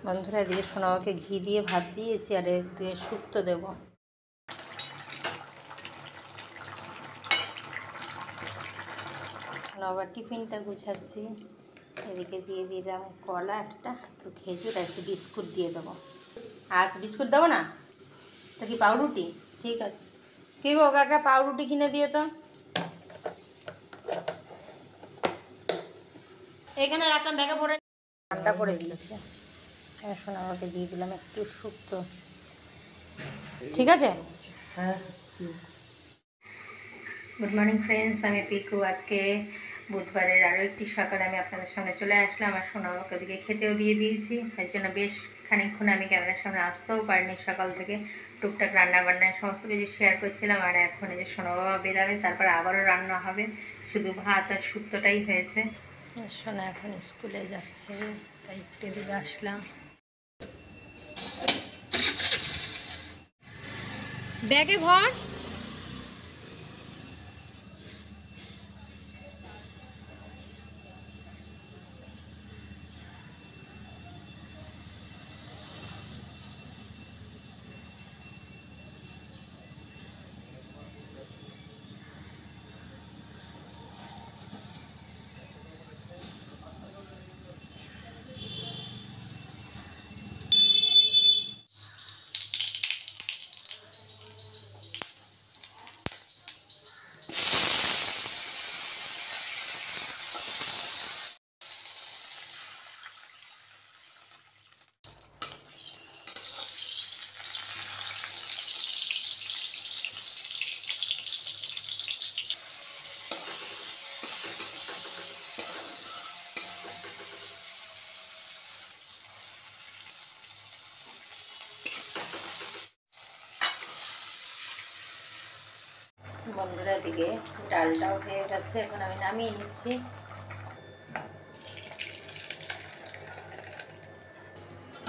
বন্ধুরা, দিয়ে সোনামাকে ঘি দিয়ে ভাত দিয়েছি আর এদিকে শুক্তো দেবো। আবার টিফিনটা গুছাচ্ছি। এদিকে দিয়ে দিলাম কলা একটা, একটু খেজুর আর একটু বিস্কুট দিয়ে দেবো। আজ বিস্কুট দেবো না তো কি পাউরুটি? ঠিক আছে। কি গো, ওকে একটা পাউরুটি কিনে দিয়ে তো। এখানে রাখলাম, ব্যাগে ভরে ঠান্ডা করে দিয়েছে। সোনামাকে দিয়ে দিলাম একটু শুক্তো। ঠিক আছে। হ্যাঁ। গুড মর্নিং ফ্রেন্ডস, আমি পিকু। আজকে বুধবারের আরও একটি সকালে আমি আপনাদের সামনে চলে আসলাম। আর সোনামাকে ওদিকে খেতেও দিয়ে দিয়েছি। এর জন্য বেশ খানিকক্ষণ আমি ক্যামেরার সামনে আসতেও পারিনি। সকাল থেকে টুকটাক রান্নাবান্নায় সমস্ত কিছু শেয়ার করছিলাম। আর এখন এই যে সোনাবাবা বেরাবে, তারপর আবারও রান্না হবে। শুধু ভাত আর শুক্তোটাই হয়েছে। সোনা এখন স্কুলে যাচ্ছে, তাই একটু দিকে আসলাম। ব্যাগে ভর। বন্ধুরা, দিকে ডালটাও হয়ে গেছে, এখন আমি নামিয়ে নিচ্ছি।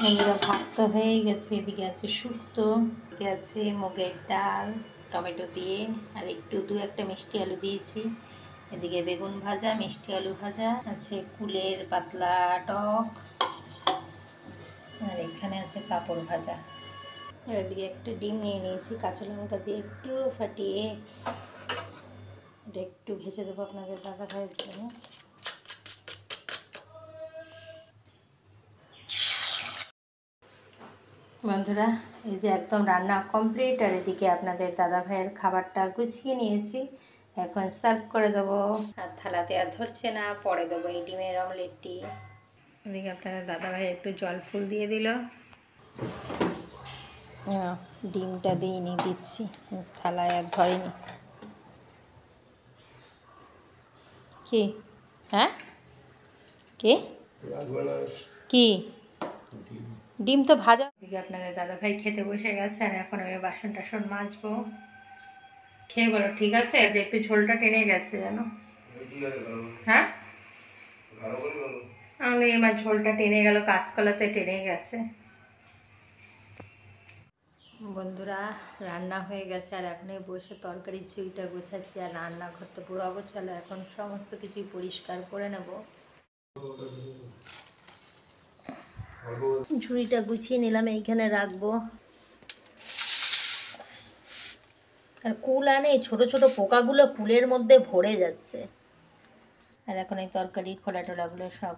বন্ধুরা, ভাত তো হয়েই গেছে। এদিকে আছে শুক্তো, এদিকে আছে মুগের ডাল টমেটো দিয়ে, আর একটু দু একটা মিষ্টি আলু দিয়েছি। এদিকে বেগুন ভাজা, মিষ্টি আলু ভাজা আছে, কুলের পাতলা টক, আর এখানে আছে পাঁপড় ভাজা। আর এদিকে একটা ডিম নিয়ে নিয়েছি, কাঁচা লঙ্কা দিয়ে একটু ফাটিয়ে এটা একটু ভেজে দেবো আপনাদের দাদা ভাইয়ের জন্য। বন্ধুরা, এই যে একদম রান্না কমপ্লিট। আর এদিকে আপনাদের দাদা ভাইয়ের খাবারটা গুছিয়ে নিয়েছি, এখন সার্ভ করে দেবো। আর থালাতে আর ধরছে না, পরে দেবো এই ডিমের অমলেটটি। এদিকে আপনাদের দাদা ভাই একটু জল ফুল দিয়ে দিল। ডিমটা দিইনি, দিচ্ছি, থালায় আর ধরেনি। কি? হ্যাঁ, কে? কি ডিম তো ভাজা। এদিকে আপনাদের দাদা ভাই খেতে বসে গেছে, আর এখন আমি বাসন টাসন মাজবো। খেয়ে বলো ঠিক আছে, যে একটু ঝোলটা টেনে গেছে জানো। হ্যাঁ, আমি এবার ঝোলটা টেনে গেল, কাঁচকলাতে টেনে গেছে। বন্ধুরা, রান্না হয়ে গেছে, আর এখন বসে তরকারির ঝুড়িটা গোছাচ্ছি। আর রান্নাঘর তো পুরো অগোছালো, এখন সমস্ত কিছুই পরিষ্কার করে নেব। ঝুড়িটা গুছিয়ে নিলাম, এইখানে রাখবো। আর কুল আনে, ছোট ছোট পোকাগুলো কুলের মধ্যে ভরে যাচ্ছে। আর এখন এই তরকারি খোলা টোলাগুলো সব।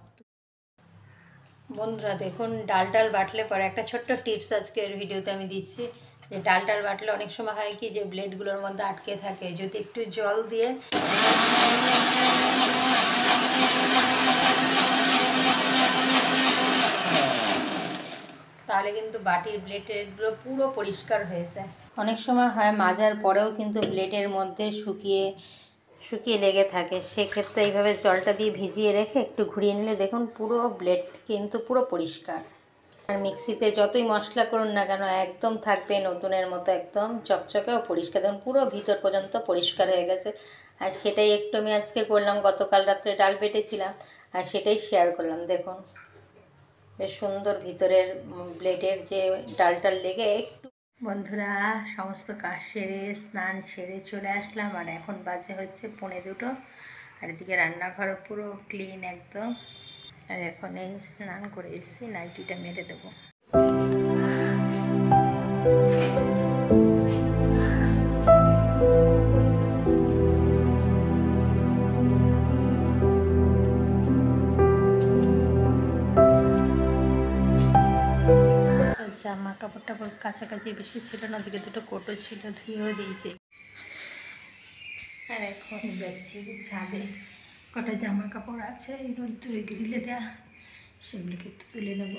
বন্ধুরা দেখুন, ডাল বাটলে পরে একটা ছোট্ট টিপস আজকের ভিডিওতে আমি দিচ্ছি, যে ডাল বাটলে অনেক সময় হয় কি, যে ব্লেডগুলোর মধ্যে আটকে থাকে। যদি একটু জল দিয়ে তাহলে কিন্তু বাটির ব্লেডগুলো পুরো পরিষ্কার হয়ে যায়। অনেক সময় হয় মাজার পরেও কিন্তু ব্লেডের মধ্যে শুকিয়ে লেগে থাকে। সেক্ষেত্রে এইভাবে জলটা দিয়ে ভিজিয়ে রেখে একটু ঘুরিয়ে নিলে দেখুন পুরো ব্লেড কিন্তু পুরো পরিষ্কার। আর মিক্সিতে যতই মশলা করুন না কেন, একদম থাকবে নতুনের মতো, একদম চকচকে ও পরিষ্কার। দেখুন পুরো ভিতর পর্যন্ত পরিষ্কার হয়ে গেছে। আর সেটাই একটু আমি আজকে করলাম। গতকাল রাত্রে ডাল বেটেছিলাম, আর সেটাই শেয়ার করলাম। দেখুন বেশ সুন্দর ভিতরের ব্লেডের যে ডালটাল লেগে একটু। বন্ধুরা, সমস্ত কাজ সেরে স্নান সেরে চলে আসলাম, আর এখন বাজে হচ্ছে 1:45। আর এদিকে রান্নাঘরও পুরো ক্লিন একদম। আর এখন এই স্নান করে এসেছি, নাইটিটা মেরে দেবো। জামা কাপড় টাপড় কাছাকাছি বেশি ছিল না, ওদিকে দুটো কোটো ছিল, ধুয়েও দিয়েছে। আর এখন যাচ্ছি ছাদে, কটা জামা কাপড় আছে এই রোদ্দুরে গ্রিলে দেওয়া, সেগুলোকে একটু তুলে নেব।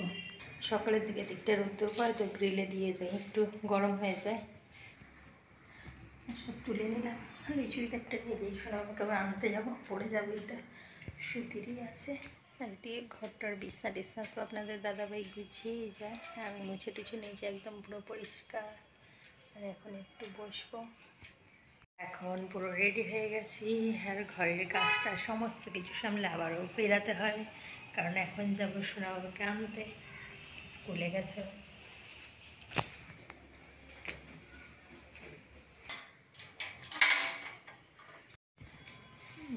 সকালের দিকে দিকটা রোদ্দুর পায় তো গ্রিলে দিয়ে যায়, একটু গরম হয়ে যায়। সব তুলে নিলাম। আর এই চুড়িদারটা নিয়ে যাই, সোনামাকে আবার আনতে যাবো, পরে যাবো, এটা সুতিরই আছে। আর দিয়ে ঘরটার বিছনা টিছনা তো আপনাদের দাদাভাই গুছিয়েই যায়, আমি মুছে টুছে নিয়েছি, একদম পুরো পরিষ্কার। আর এখন একটু বসবো। এখন পুরো রেডি হয়ে গেছি, আর ঘরের কাজটা সমস্ত কিছু সামলে আবারও বেরাতে হয়, কারণ এখন যাবো সোনাবাবাকে আনতে, স্কুলে গেছে।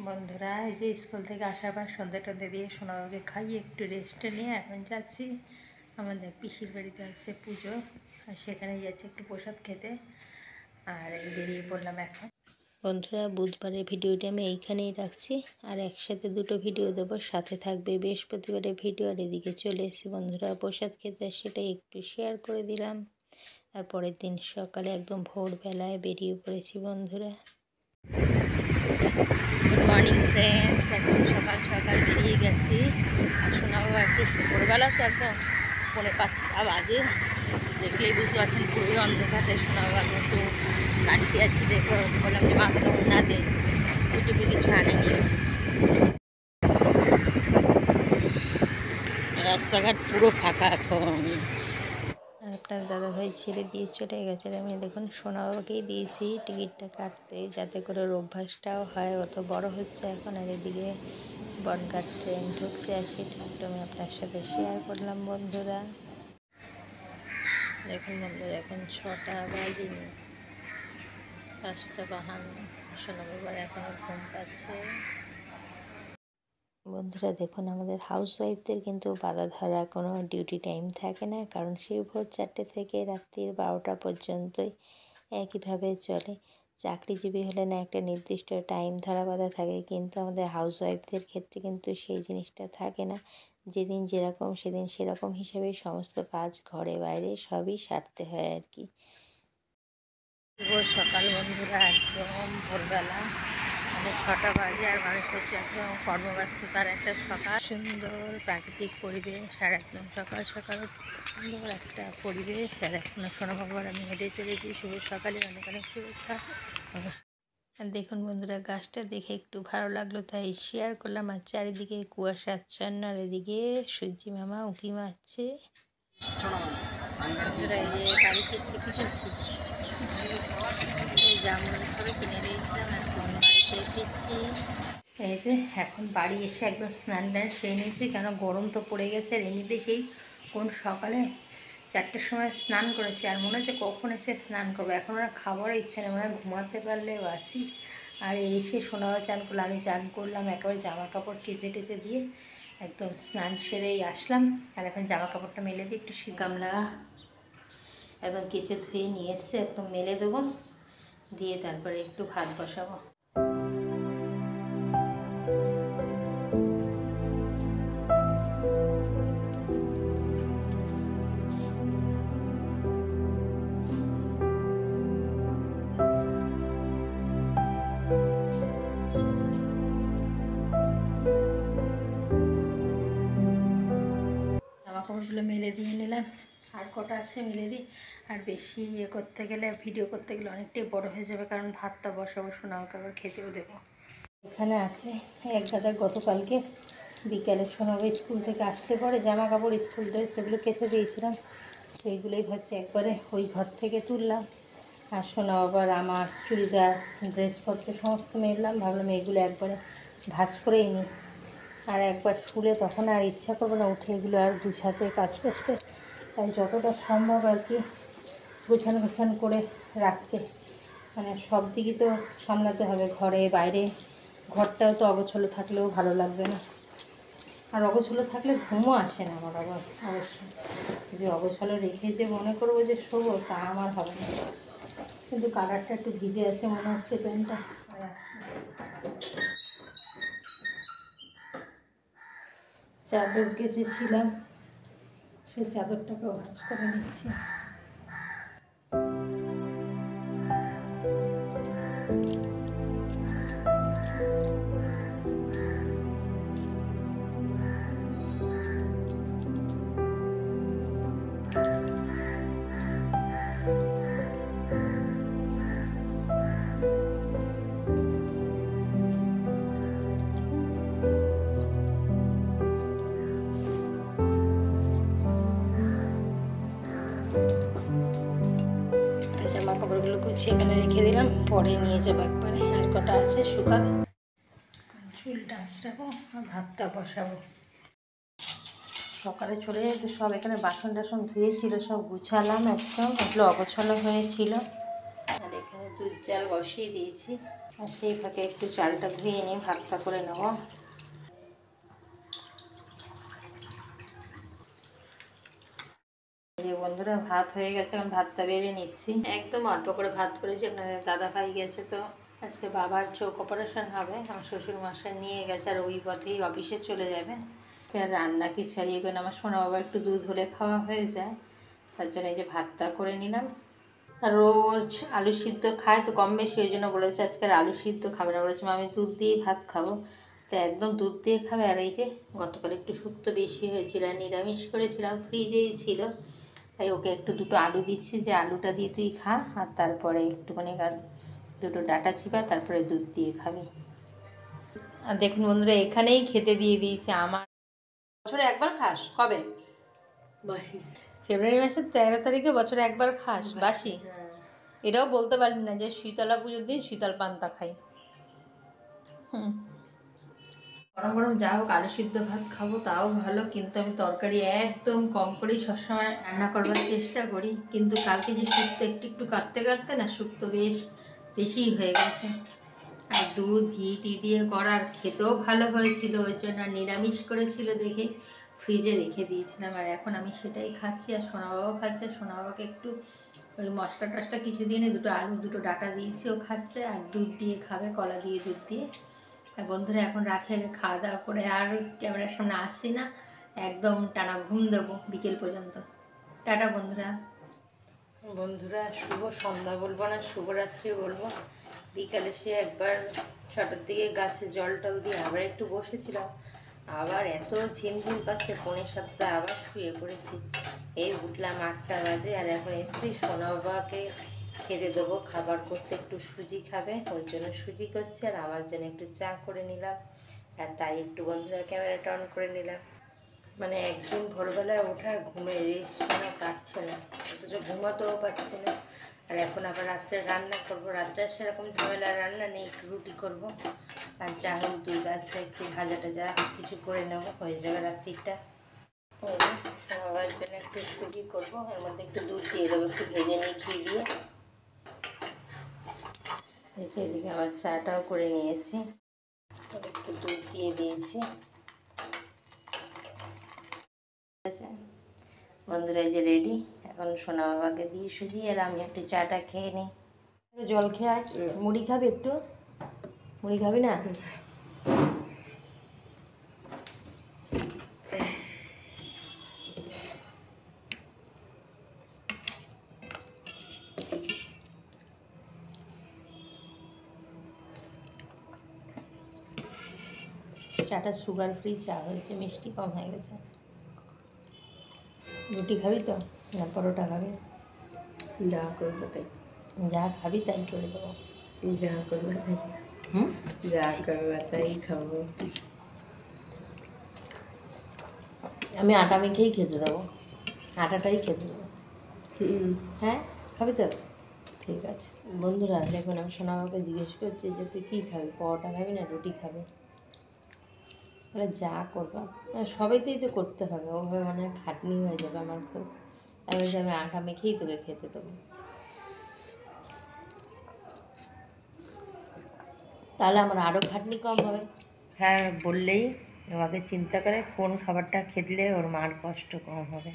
বন্ধুরা, এই যে স্কুল থেকে আসার পর সন্ধ্যা টন্ধে দিয়ে সোনাবাবাকে খাইয়ে একটু রেস্টে নিয়ে এখন যাচ্ছি আমাদের পিসির বাড়িতে আছে পুজো, আর সেখানে যাচ্ছি একটু প্রসাদ খেতে। আর বেরিয়ে পড়লাম এখন। বন্ধুরা, বুধবারের ভিডিওটি আমি এইখানেই রাখছি, আর একসাথে দুটো ভিডিও দেবো, সাথে থাকবে বৃহস্পতিবারের ভিডিও। আর এদিকে চলে এসেছি বন্ধুরা প্রসাদ খেতে, সেটাই একটু শেয়ার করে দিলাম। আর পরের দিন সকালে একদম ভোরবেলায় বেরিয়ে পড়েছি বন্ধুরা। গুড মর্নিং ফ্রেন্ডস, একদম সকাল সকাল বেরিয়ে গেছি। আর সোনাবাবা একটু ভোরবেলা তো একদম 5:45 বাজে, দেখলেই বুঝতে পারছেন পুরোই অন্ধকারে। সোনাবাবাকে একটু গাড়িতে যাচ্ছি, দেখো বললাম যে মাথাটা না দে, ওইটুকু কিছু আনিনি। রাস্তাঘাট পুরো ফাঁকা এখন। আর আপনার দাদাভাই ছেড়ে দিয়ে চলে গেছে, আমি দেখুন সোনাবাবাকেই দিয়েছি টিকিটটা কাটতে, যাতে করে ওর অভ্যাসটাও হয়, অত বড় হচ্ছে এখন। আর এদিকে বনগাঁ ট্রেন ঢুকছে, আর সেটা একটু আমি আপনার সাথে শেয়ার করলাম বন্ধুরা। দেখুন বন্ধুরা, এখন 6টা বাজেনি, 5:52। সোনাবাবার এখনও ঘুম পাচ্ছে। বন্ধুরা দেখুন, আমাদের হাউসওয়াইফদের কিন্তু বাধা ধরা কোনো ডিউটি টাইম থাকে না, কারণ সেই ভোর 4টে থেকে রাত্রির 12টা পর্যন্তই একইভাবে চলে। চাকরিজীবী হলে না একটা নির্দিষ্ট টাইম ধরা বাঁধা থাকে, কিন্তু আমাদের হাউসওয়াইফদের ক্ষেত্রে কিন্তু সেই জিনিসটা থাকে না। যেদিন যেরকম সেদিন সেরকম হিসাবে সমস্ত কাজ ঘরে বাইরে সবই সারতে হয় আর কি। সকাল বন্ধুরা, একদম ভোরবেলা, মানে 6টা বাজে, আর মানুষ হচ্ছে একদম কর্মব্যস্ততার একটা সকাল। সুন্দর প্রাকৃতিক পরিবেশ, আর একদম সকাল সকাল সুন্দর একটা পরিবেশ। আর এখন সোনাবাবার আমি হেঁটে চলেছি। শুভ সকালে অনেক অনেক শুভেচ্ছা। আর দেখুন বন্ধুরা, গাছটা দেখে একটু ভালো লাগলো তাই শেয়ার করলাম। আর চারিদিকে কুয়াশা আচ্ছন্ন, আর এদিকে সূর্যি মামা উঁকি মারছে। বন্ধুরা, এই যে বাড়ি ফিরছি, কী করছিস? এই জামরুল সবে কিনে দিয়েছিলাম, এখন বাড়িতে ফিরছি। এই যে এখন বাড়ি এসে একদম স্নান টান সেরে নিয়েছি, কেন গরম তো পড়ে গেছে। আর এমনিতে সেই কোন সকালে 4টের সময় স্নান করেছি, আর মনে হচ্ছে কখন এসে স্নান করবো। এখন ওরা খাবারের ইচ্ছা নেই, মানে ঘুমাতে পারলেও আছি। আর এসে সোনাবা চান করলো, আমি চান করলাম, একেবারে জামা কাপড় কেচে টেচে দিয়ে একদম স্নান সেরেই আসলাম। আর এখন জামা কাপড়টা মেলে দিয়ে একটু গামলা একদম কেচে ধুয়ে নিয়ে এসছে, একদম মেলে দেবো, দিয়ে তারপরে একটু ভাত বসাবো। জামা কাপড়গুলো মেলে দিয়ে নিলাম, আর কটা আছে মেলে দিই। আর বেশি করতে গেলে, ভিডিও করতে গেলে অনেকটাই বড় হয়ে যাবে, কারণ ভাতটা বসাবো, সোনাকে আবার খেতেও দেবো। এখানে আছে এক গাদা গতকালকে বিকেলে সোনাবে স্কুল থেকে আসলে পরে জামা কাপড়, স্কুল ড্রেস, সেগুলো কেচে দিয়েছিলাম, সেইগুলোই ভাবছি একবারে ওই ঘর থেকে তুললাম। আর সোনা আবার আমার চুড়িদার ড্রেসপত্র সমস্ত মেললাম, ভাবলাম এগুলো একবারে ভাঁজ করেই নিই। আর একবার শুলে তখন আর ইচ্ছা করবে না উঠে এগুলো আর গুছাতে, কাজ করতে। তাই যতটা সম্ভব আর কি গুছানো গুছানো করে রাখতে, মানে সব দিকই তো সামলাতে হবে, ঘরে বাইরে। ঘরটাও তো অগোছালো থাকলেও ভালো লাগবে না। আর অগোছলো থাকলে ঘুমও আসে না আমার অবশ্যই। যদি অগোছলো রেখে যে মনে করবো যে শোবো, তা আমার হবে না। কিন্তু কালারটা একটু ভিজে আছে মনে হচ্ছে প্যান্টটা। চাদর কেচেছিলাম, সে চাদরটাকেও ভাঁজ করে নিচ্ছি। জামা কাপড়গুলো গুছিয়ে এখানে রেখে দিলাম, পরে নিয়ে যাবো একবারে। আর কটা আছে শুকাতে, চুলটা আঁচড়াবো আর ভাতটা বসাবো। সকালে চলে যেতে সব এখানে বাসন টাসন ধুয়েছিল, সব গুছালাম একদম, এগুলো অগোছালো হয়েছিল। আর এখানে দুধ জাল বসিয়ে দিয়েছি, আর সেই ফাঁকে একটু চালটা ধুয়ে নিয়ে ভাতটা করে নেবো। বন্ধুরা ভাত হয়ে গেছে, এখন ভাতটা বেড়ে নিচ্ছি। একদম অল্প করে ভাত করেছি, আপনাদের দাদা ভাই গেছে তো আজকে বাবার চোখ অপারেশন হবে, আমার শ্বশুর মশাই নিয়ে গেছে, আর ওই পথেই অফিসে চলে যাবে। আর রান্না কি ছাড়িয়ে করে আমার সোনা বাবা একটু দুধ হলে খাওয়া হয়ে যায়, তার জন্য এই যে ভাতটা করে নিলাম। আর রোজ আলু সিদ্ধ খায় তো কম বেশি, ওই জন্য বলেছে আজকে আর আলু সিদ্ধ খাবে না, বলেছে আমি দুধ দিয়ে ভাত খাবো। তো একদম দুধ দিয়ে খাবে। আর এই যে গতকাল একটু শুক্তো বেশি হয়েছিল আর নিরামিষ করেছিলাম, ফ্রিজেই ছিল, তাই ওকে একটু দুটো আলু দিচ্ছি যে আলুটা দিয়ে তুই খা, আর তারপরে একটুখানি দুটো ডাটা চিপা, তারপরে দুধ দিয়ে খাবি। আর দেখুন বন্ধুরা, এখানেই খেতে দিয়ে দিয়েছে। আমার বছরে একবার খাস? কবে? বাসি। ফেব্রুয়ারি মাসের 13 তারিখে বছরে একবার খাস বাসি? এটাও বলতে পারলি না যে শীতলা পুজোর দিন শীতল পান্তা খাই। গরম গরম যা হোক আলু সিদ্ধ ভাত খাবো তাও ভালো, কিন্তু আমি তরকারি একদম কম করেই সবসময় রান্না করবার চেষ্টা করি। কিন্তু কালকে যে শুক্তো একটু একটু কাটতে কাটতে না শুক্তো বেশ বেশিই হয়ে গেছে। আর দুধ ঘি টি দিয়ে করার খেতেও ভালো হয়েছিল, ওই জন্য নিরামিষ করেছিল দেখে ফ্রিজে রেখে দিয়েছিলাম। আর এখন আমি সেটাই খাচ্ছি, আর সোনা বাবাও খাচ্ছে। সোনা বাবাকে একটু ওই মশলা টশলা কিছু দিয়ে দুটো আলু দুটো ডাটা দিয়েছি, ও খাচ্ছে, আর দুধ দিয়ে খাবে, কলা দিয়ে দুধ দিয়ে। আর বন্ধুরা এখন রাখি, আগে খাওয়া দাওয়া করে আর ক্যামেরার সামনে আসছি না, একদম টানা ঘুম দেবো বিকেল পর্যন্ত। টাটা বন্ধুরা। বন্ধুরা শুভ সন্ধ্যা বলবো না, শুভরাত্রি বলবো। বিকালে সে একবার 6টার দিকে গাছে জল টল দিয়ে আবার একটু বসেছিলাম, আবার এত ঝিমঝিম পাচ্ছে 6:45 আবার শুয়ে পড়েছি। এই উঠলাম 8টা বাজে, আর এখন এসেছি সোনা বাবাকে খেতে দেবো, খাবার করতে একটু সুজি খাবে, ওই জন্য সুজি করছি, আর আমার জন্য একটু চা করে নিলাম। আর তাই একটু বন্ধুরা ক্যামেরাটা অন করে নিলাম। মানে একদিন ভোরবেলায় ওঠার ঘুমের রেস্ট যেন কাটছে না, অথচ ঘুমাতেও পারছে না। আর এখন আবার রাত্রে রান্না করবো, রাত্রে সেরকম ঝামেলা রান্না নেই, একটু রুটি করবো, আর যা হোক দুধ আছে, একটু ভাজা টাজা কিছু করে নেবো, হয়ে যাবে রাত্রিটা। সবার জন্য একটু সুজি করবো, এর মধ্যে একটু দুধ দিয়ে দেবো, একটু ভেজে নিয়ে ঘি দিয়ে। এদিকে আবার চাটাও করে নিয়েছি, একটু দুধ দিয়ে দিয়েছি। বন্ধুরা এই যে রেডি, এখন সোনা বাবাকে দিয়ে সুজি, আর আমি একটু চাটা খেয়ে নিই। জল খেয়ে মুড়ি খাবি? একটু মুড়ি খাবি না? চাটা সুগার ফ্রি চা হয়েছে, মিষ্টি কম হয়ে গেছে। রুটি খাবি তো না পরোটা খাবি? যা করবো তাই। যা খাবি তাই করে দেবো। যা করবো তাই। যা করবো তাই খাবো। আমি আটা মেখেই খেতে দেবো, আটাটাই খেতে দেবো। হ্যাঁ খাবি তো? ঠিক আছে। বন্ধুরা দেখুন, আমি সোনা বাবাকে জিজ্ঞেস করছি যে তুই কী খাবি, পরোটা খাবি না রুটি খাবি? বলে যা করবা, সবাইতেই তো করতে হবে, ওভাবে মানে খাটনি হয়ে যাবে আমার খুব। তাই বলছি আমি আটা মেখেই তোকে খেতে দেবো। তাহলে আমার আরও খাটনি কম হবে। হ্যাঁ বললেই ও আগে চিন্তা করে কোন খাবারটা খেলে ওর মার কষ্ট কম হবে।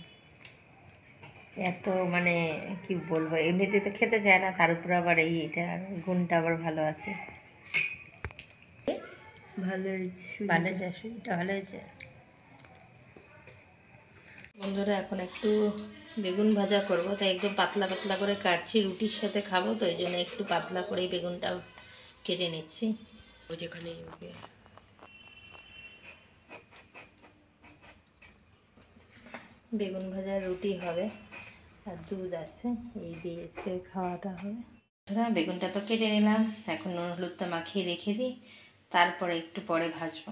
এত মানে কি বলবো, এমনিতে তো খেতে চায় না, তার উপর আবার এটা গুণটা আবার ভালো আছে। ভালো হয়েছে, ভালো হয়েছে, সুজিটা ভালো হয়েছে। বন্ধুরা এখন একটু বেগুন ভাজা করব, তাই একদম পাতলা পাতলা করে কাটছি, রুটির সাথে খাবো তো এই জন্য একটু পাতলা করেই বেগুনটা কেটে নিচ্ছি। ওই যেখানে বেগুন ভাজা রুটি হবে আর দুধ আছে, এই দিয়ে আজকে খাওয়াটা হবে। বেগুনটা তো কেটে নিলাম, এখন নুন হলুদটা মাখিয়ে রেখে দিই, তারপরে একটু পরে ভাজবো।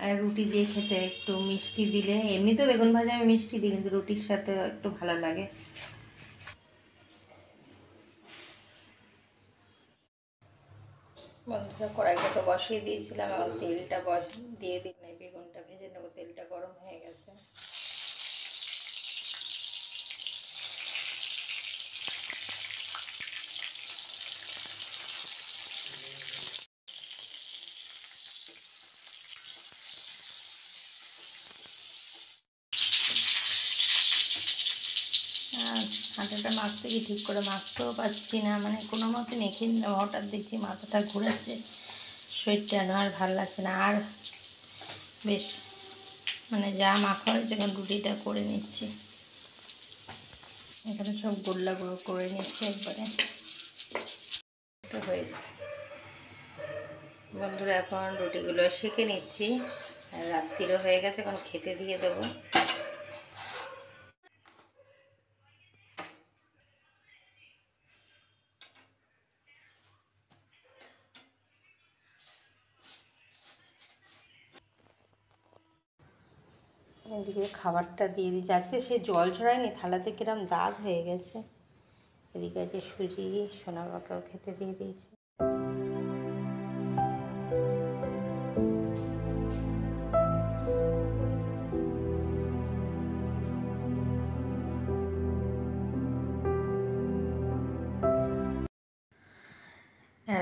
আর রুটি দিয়ে খেতে একটু মিষ্টি দিলে, এমনিতেও বেগুন ভাজা আমি মিষ্টি দিই, কিন্তু রুটির সাথেও একটু ভালো লাগে। বন্ধুরা কড়াইটা তো বসিয়ে দিয়েছিলাম, এখন তেলটা দিয়ে দিই, নাই বেগুনটা ভেজে নেবো। তেলটা গরম হয়ে গেছে। আর হাঁটাটা মাখতে গিয়ে ঠিক করে মাখতেও পারছি না, মানে কোনো মতে মেখে নিলাম, হঠাৎ দেখছি মাথাটা ঘুরেছে, শরীরটা আর ভালো লাগছে না। আর বেশ মানে যা মাখা হয়েছে, এখন রুটিটা করে নিচ্ছি। এখানে সব গোল্লা গুঁড়ো করে নিচ্ছি একবারে হয়ে যায়। বন্ধুরা এখন রুটিগুলো সেঁকে নিচ্ছি, আর রাত্রিরও হয়ে গেছে, এখন খেতে দিয়ে দেবো। এদিকে খাবারটা দিয়ে দিচ্ছি, আজকে সে জল ছড়ায়নি, থালাতে কিরম দাগ হয়ে গেছে। এদিকে আছে সুজি, সোনা বাবাকেও খেতে দিয়ে দিয়েছি।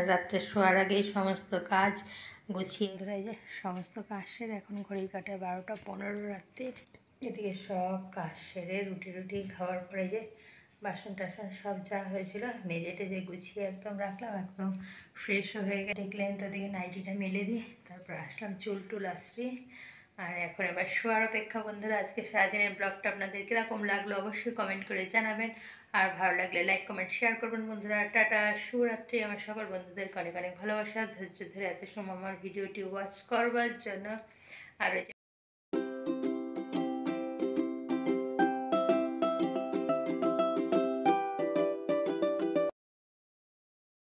রাত্রে শোয়ার আগেই সমস্ত কাজ গুছিয়ে ধরে, যে সমস্ত কাজ সেরে এখন ঘড়ি কাটে 12টা 15 রাত্রির। এদিকে সব কাজ সেরে রুটি খাওয়ার পরে যে বাসন টাসন সব যা হয়েছিল মেজে টেজে গুছিয়ে একদম রাখলাম, একদম ফ্রেশও হয়ে গেছে। দেখলেন তো, দিকে নাইটিটা মেলে দিয়ে তারপর আসলাম চুল টুল আশ্রিয়ে। আর এখন এবার শোয়ার অপেক্ষা। বন্ধুরা আজকে সারাদিনের ব্লগটা আপনাদের কীরকম লাগলো অবশ্যই কমেন্ট করে জানাবেন, আর ভালো লাগলে লাইক কমেন্ট শেয়ার করবেন। বন্ধুরা টাটা, শুভরাত্রি। আমার সকল বন্ধুদেরকে অনেক অনেক ভালোবাসা, ধৈর্য ধরে এত সময় আমার ভিডিওটি ওয়াচ করবার জন্য। আর